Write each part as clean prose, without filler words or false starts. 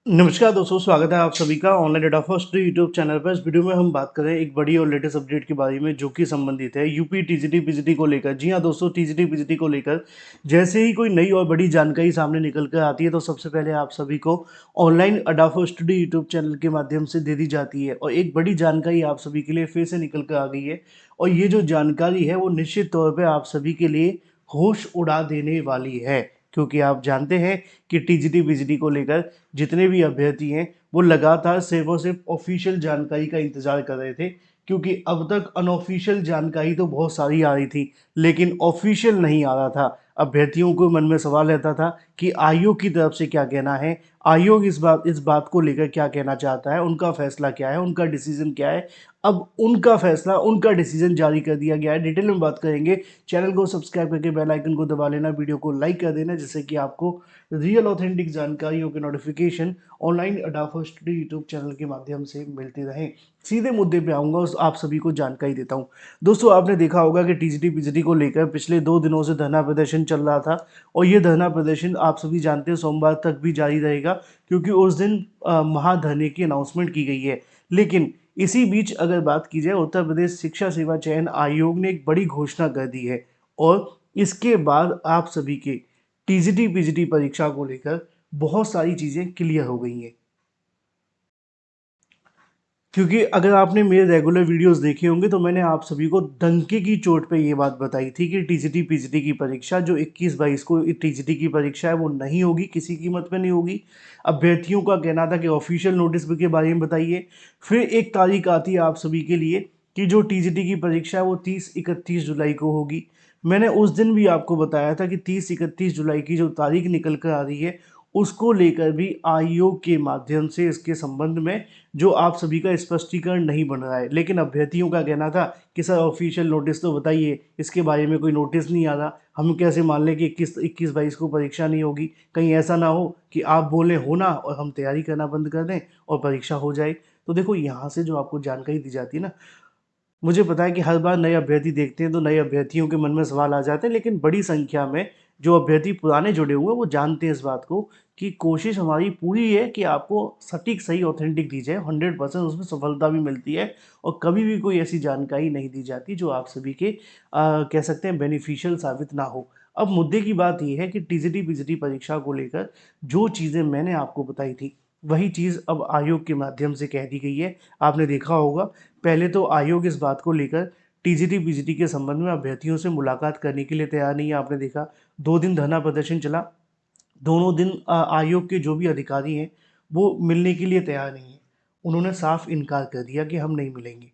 नमस्कार दोस्तों, स्वागत है आप सभी का online data first YouTube channel पर। इस वीडियो में हम बात करें एक बड़ी और लेटेस्ट अपडेट के बारे में जो कि संबंधित है यूपी टीजीटी पीजीटी को लेकर। जी हां दोस्तों, टीजीटी पीजीटी को लेकर जैसे ही कोई नई और बड़ी जानकारी सामने निकल कर आती है तो सबसे पहले आप सभी को ऑनलाइन अड्डा फर्स्ट यूट्यूब चैनल के माध्यम से दे दी जाती है। और एक बड़ी जानकारी आप सभी के लिए फिर से निकल कर आ गई है, और ये जो जानकारी है वो निश्चित तौर पर आप सभी के लिए होश उड़ा देने वाली है। क्योंकि आप जानते हैं कि टीजीटी पीजीटी को लेकर जितने भी अभ्यर्थी हैं वो लगातार सिर्फ और सिर्फ ऑफिशियल जानकारी का इंतजार कर रहे थे। क्योंकि अब तक अनऑफिशियल जानकारी तो बहुत सारी आ रही थी, लेकिन ऑफिशियल नहीं आ रहा था। अभ्यर्थियों को मन में सवाल रहता था कि आयोग की तरफ से क्या कहना है, आयोग इस बात को लेकर क्या कहना चाहता है, उनका फैसला क्या है, उनका डिसीजन क्या है। अब उनका फैसला, उनका डिसीजन जारी कर दिया गया है। डिटेल में बात करेंगे। चैनल को सब्सक्राइब करके बेल आइकन को दबा लेना, वीडियो को लाइक कर देना, जिससे कि आपको रियल ऑथेंटिक जानकारियों के नोटिफिकेशन ऑनलाइन अड्डा फर्स्ट यूट्यूब चैनल के माध्यम से मिलते रहें। सीधे मुद्दे पे आऊँगा, उस आप सभी को जानकारी देता हूँ। दोस्तों, आपने देखा होगा कि टीजीटी पीजीटी को लेकर पिछले 2 दिनों से धरना प्रदर्शन चल रहा था, और ये धरना प्रदर्शन आप सभी जानते हैं सोमवार तक भी जारी रहेगा, क्योंकि उस दिन महाधरने की अनाउंसमेंट की गई है। लेकिन इसी बीच अगर बात की जाए, उत्तर प्रदेश शिक्षा सेवा चयन आयोग ने एक बड़ी घोषणा कर दी है, और इसके बाद आप सभी के टीजीटी पीजीटी परीक्षा को लेकर बहुत सारी चीज़ें क्लियर हो गई हैं। क्योंकि अगर आपने मेरे रेगुलर वीडियोस देखे होंगे तो मैंने आप सभी को डंके की चोट पे ये बात बताई थी कि टीजीटी पीजीटी की परीक्षा जो 21-22 को टीजीटी की परीक्षा है वो नहीं होगी, किसी कीमत पे नहीं होगी। अभ्यर्थियों का कहना था कि ऑफिशियल नोटिस के बारे में बताइए। फिर एक तारीख आती है आप सभी के लिए कि जो टीजीटी की परीक्षा है वो 30-31 जुलाई को होगी। मैंने उस दिन भी आपको बताया था कि 30-31 जुलाई की जो तारीख निकल कर आ रही है, उसको लेकर भी आयोग के माध्यम से इसके संबंध में जो आप सभी का स्पष्टीकरण नहीं बन रहा है। लेकिन अभ्यर्थियों का कहना था कि सर ऑफिशियल नोटिस तो बताइए, इसके बारे में कोई नोटिस नहीं आ रहा, हम कैसे मान लें कि 21-22 को परीक्षा नहीं होगी। कहीं ऐसा ना हो कि आप बोले होना और हम तैयारी करना बंद कर दें और परीक्षा हो जाए। तो देखो, यहाँ से जो आपको जानकारी दी जाती है ना, मुझे पता है कि हर बार नए अभ्यर्थी देखते हैं तो नए अभ्यर्थियों के मन में सवाल आ जाते हैं, लेकिन बड़ी संख्या में जो अभ्यर्थी पुराने जुड़े हुए हैं वो जानते हैं इस बात को कि कोशिश हमारी पूरी है कि आपको सटीक सही ऑथेंटिक दी जाए। 100% उसमें सफलता भी मिलती है, और कभी भी कोई ऐसी जानकारी नहीं दी जाती जो आप सभी के कह सकते हैं बेनिफिशियल साबित ना हो। अब मुद्दे की बात यह है कि टीजीटी पीजीटी परीक्षा को लेकर जो चीज़ें मैंने आपको बताई थी वही चीज़ अब आयोग के माध्यम से कह दी गई है। आपने देखा होगा, पहले तो आयोग इस बात को लेकर टीजीटी पीजीटी के संबंध में अभ्यर्थियों से मुलाकात करने के लिए तैयार नहीं है। आपने देखा, 2 दिन धरना प्रदर्शन चला, दोनों दिन आयोग के जो भी अधिकारी हैं वो मिलने के लिए तैयार नहीं है। उन्होंने साफ इनकार कर दिया कि हम नहीं मिलेंगे।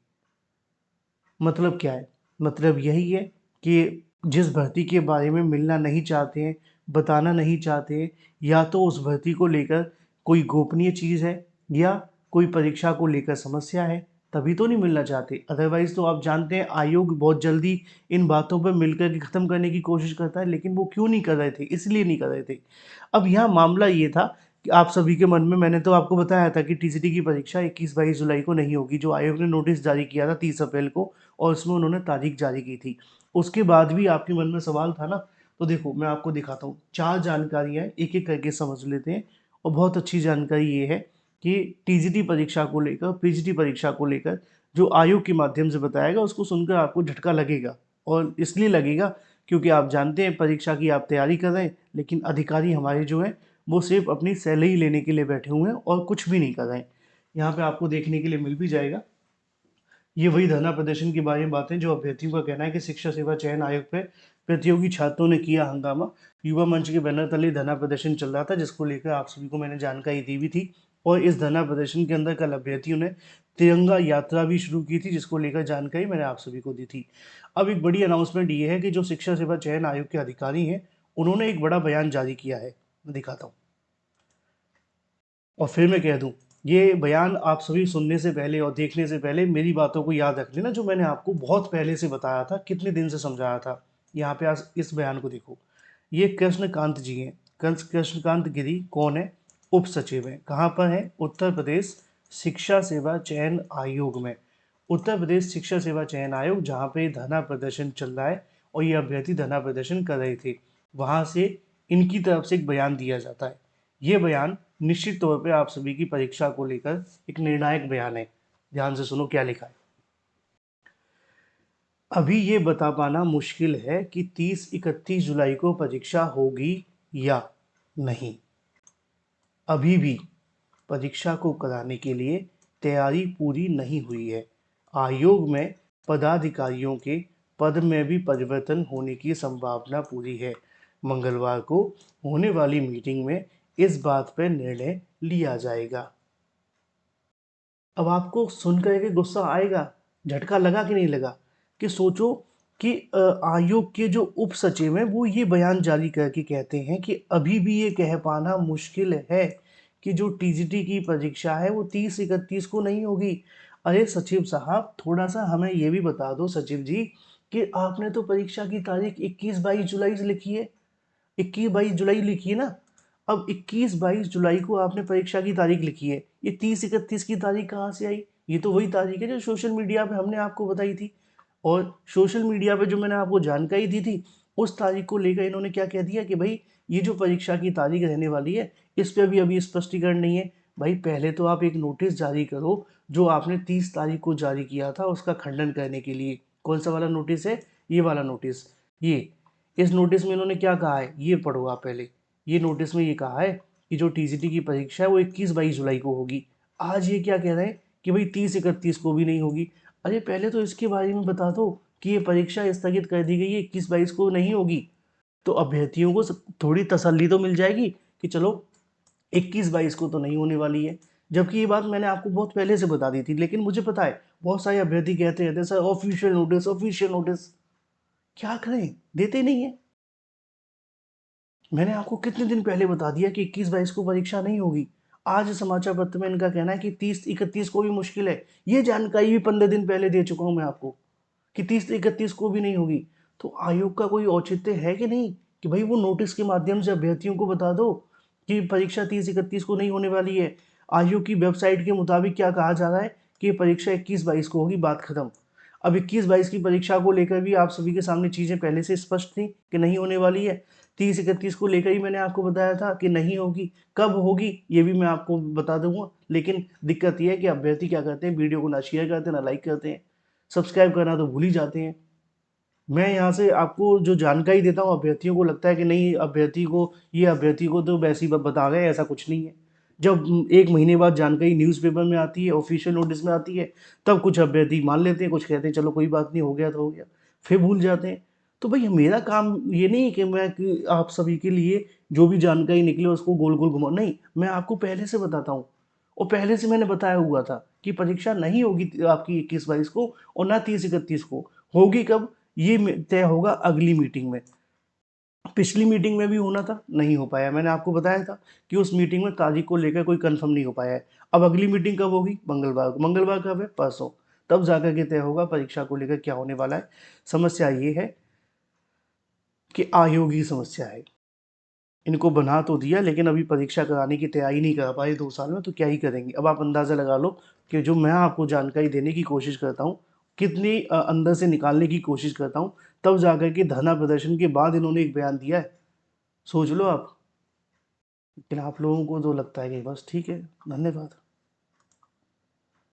मतलब क्या है? मतलब यही है कि जिस भर्ती के बारे में मिलना नहीं चाहते हैं, बताना नहीं चाहते हैं, या तो उस भर्ती को लेकर कोई गोपनीय चीज़ है, या कोई परीक्षा को लेकर समस्या है, तभी तो नहीं मिलना चाहते। अदरवाइज़ तो आप जानते हैं आयोग बहुत जल्दी इन बातों पे मिलकर के ख़त्म करने की कोशिश करता है, लेकिन वो क्यों नहीं कर रहे थे? इसलिए नहीं कर रहे थे। अब यहाँ मामला ये था कि आप सभी के मन में, मैंने तो आपको बताया था कि टीजीटी की परीक्षा 21-22 जुलाई को नहीं होगी, जो आयोग ने नोटिस जारी किया था 30 अप्रैल को, और उसमें उन्होंने तारीख जारी की थी। उसके बाद भी आपके मन में सवाल था ना, तो देखो मैं आपको दिखाता हूँ। 4 जानकारियाँ एक-एक करके समझ लेते हैं। और बहुत अच्छी जानकारी ये है कि टीजीटी परीक्षा को लेकर, पीजीटी परीक्षा को लेकर जो आयोग के माध्यम से बताया गया, उसको सुनकर आपको झटका लगेगा। और इसलिए लगेगा क्योंकि आप जानते हैं परीक्षा की आप तैयारी कर रहे हैं, लेकिन अधिकारी हमारे जो हैं वो सिर्फ अपनी सैलरी लेने के लिए बैठे हुए हैं और कुछ भी नहीं कर रहे हैं। यहाँ पे आपको देखने के लिए मिल भी जाएगा। ये वही धरना प्रदर्शन के बारे में बातें जो अभ्यर्थियों का कहना है कि शिक्षा सेवा चयन आयोग पे प्रतियोगी छात्रों ने किया हंगामा। युवा मंच के बैनर तले धरना प्रदर्शन चल रहा था, जिसको लेकर आप सभी को मैंने जानकारी दी भी थी। और इस धरना प्रदर्शन के अंदर कल अभ्यर्थियों ने तिरंगा यात्रा भी शुरू की थी, जिसको लेकर जानकारी मैंने आप सभी को दी थी। अब एक बड़ी अनाउंसमेंट ये है कि जो शिक्षा सेवा चयन आयोग के अधिकारी हैं, उन्होंने एक बड़ा बयान जारी किया है। मैं दिखाता हूँ और फिर मैं कह दूं, ये बयान आप सभी सुनने से पहले और देखने से पहले मेरी बातों को याद रख लेना, जो मैंने आपको बहुत पहले से बताया था, कितने दिन से समझाया था। यहाँ पे आज इस बयान को देखो। ये कृष्णकांत जी हैं। कृष्णकांत गिरी कौन है? उप सचिव हैं। कहाँ पर है? उत्तर प्रदेश शिक्षा सेवा चयन आयोग में। उत्तर प्रदेश शिक्षा सेवा चयन आयोग, जहाँ पे धरना प्रदर्शन चल रहा है और ये अभ्यर्थी धरना प्रदर्शन कर रहे थे, वहाँ से इनकी तरफ से एक बयान दिया जाता है। ये बयान निश्चित तौर पे आप सभी की परीक्षा को लेकर एक निर्णायक बयान है। ध्यान से सुनो क्या लिखा है। अभी ये बता पाना मुश्किल है कि 30-31 जुलाई को परीक्षा होगी या नहीं। अभी भी परीक्षा को कराने के लिए तैयारी पूरी नहीं हुई है। आयोग में पदाधिकारियों के पद में भी परिवर्तन होने की संभावना पूरी है। मंगलवार को होने वाली मीटिंग में इस बात पर निर्णय लिया जाएगा। अब आपको सुन कर के गुस्सा आएगा, झटका लगा कि नहीं लगा? कि सोचो कि आयोग के जो उप सचिव हैं वो ये बयान जारी करके कहते हैं कि अभी भी ये कह पाना मुश्किल है कि जो टीजीटी की परीक्षा है वो 30-31 को नहीं होगी। अरे सचिव साहब, थोड़ा सा हमें ये भी बता दो सचिव जी कि आपने तो परीक्षा की तारीख 21-22 जुलाई से लिखी है। 21-22 जुलाई लिखी है ना। अब 21-22 जुलाई को आपने परीक्षा की तारीख लिखी है, ये 30-31 की तारीख कहाँ से आई? ये तो वही तारीख है जो सोशल मीडिया पे हमने आपको बताई थी। और सोशल मीडिया पे जो मैंने आपको जानकारी दी थी उस तारीख को लेकर इन्होंने क्या कह दिया कि भाई ये जो परीक्षा की तारीख रहने वाली है इस पर भी अभी स्पष्टीकरण नहीं है। भाई पहले तो आप एक नोटिस जारी करो जो आपने 30 तारीख को जारी किया था उसका खंडन करने के लिए। कौन सा वाला नोटिस है? ये वाला नोटिस। ये इस नोटिस में इन्होंने क्या कहा है ये पढ़ो आप पहले। ये नोटिस में ये कहा है कि जो टीजीटी की परीक्षा है वो 21-22 जुलाई को होगी। आज ये क्या कह रहे हैं कि भाई 30-31 को भी नहीं होगी। अरे पहले तो इसके बारे में बता दो कि ये परीक्षा स्थगित कर दी गई है, 21-22 को नहीं होगी। तो अभ्यर्थियों को थोड़ी तसल्ली तो मिल जाएगी कि चलो 21-22 को तो नहीं होने वाली है। जबकि ये बात मैंने आपको बहुत पहले से बता दी थी, लेकिन मुझे पता है बहुत सारे अभ्यर्थी कहते रहते हैं sir official notice official notice. क्या करें, देते नहीं है। मैंने आपको कितने दिन पहले बता दिया कि 21-22 को परीक्षा नहीं होगी। आज समाचार पत्र में इनका कहना है कि 30-31 को भी मुश्किल है। ये जानकारी भी 15 दिन पहले दे चुका हूं मैं आपको कि 30-31 को भी नहीं होगी। तो आयोग का कोई औचित्य है कि नहीं कि भाई वो नोटिस के माध्यम से अभ्यर्थियों को बता दो कि परीक्षा 30-31 को नहीं होने वाली है। आयोग की वेबसाइट के मुताबिक क्या कहा जा रहा है कि परीक्षा 21-22 को होगी, बात खत्म। अब 21-22 की परीक्षा को लेकर भी आप सभी के सामने चीज़ें पहले से स्पष्ट थी कि नहीं होने वाली है। 30-31 को लेकर ही मैंने आपको बताया था कि नहीं होगी। कब होगी ये भी मैं आपको बता दूंगा, लेकिन दिक्कत ये है कि अभ्यर्थी क्या करते हैं, वीडियो को ना शेयर करते हैं ना लाइक करते हैं, सब्सक्राइब करना तो भूल ही जाते हैं। मैं यहाँ से आपको जो जानकारी देता हूँ अभ्यर्थियों को लगता है कि नहीं अभ्यर्थी को तो वैसे ही बता गए, ऐसा कुछ नहीं है। जब एक महीने बाद जानकारी न्यूज़पेपर में आती है, ऑफिशियल नोटिस में आती है, तब कुछ अभ्यर्थी मान लेते हैं, कुछ कहते हैं चलो कोई बात नहीं, हो गया तो हो गया, फिर भूल जाते हैं। तो भाई मेरा काम ये नहीं है कि मैं कि आप सभी के लिए जो भी जानकारी निकले उसको गोल गोल घुमाऊं, नहीं, मैं आपको पहले से बताता हूँ। और पहले से मैंने बताया हुआ था कि परीक्षा नहीं होगी आपकी 21-22 को और ना 30-31 को। होगी कब ये तय होगा अगली मीटिंग में। पिछली मीटिंग में भी होना था, नहीं हो पाया। मैंने आपको बताया था कि उस मीटिंग में तारीख को लेकर कोई कंफर्म नहीं हो पाया है। अब अगली मीटिंग कब होगी? मंगलवार को। मंगलवार कब है? परसों। तब जाकर के तय होगा परीक्षा को लेकर क्या होने वाला है। समस्या ये है कि आयोग की समस्या है। इनको बना तो दिया लेकिन अभी परीक्षा कराने की तैयारी नहीं कर पाए 2 साल में, तो क्या ही करेंगे। अब आप अंदाज़ा लगा लो कि जो मैं आपको जानकारी देने की कोशिश करता हूँ कितनी अंदर से निकालने की कोशिश करता हूँ, तब जाकर के धरना प्रदर्शन के बाद इन्होंने एक बयान दिया है। सोच लो आप। लेकिन आप लोगों को तो लगता है कि बस ठीक है। धन्यवाद।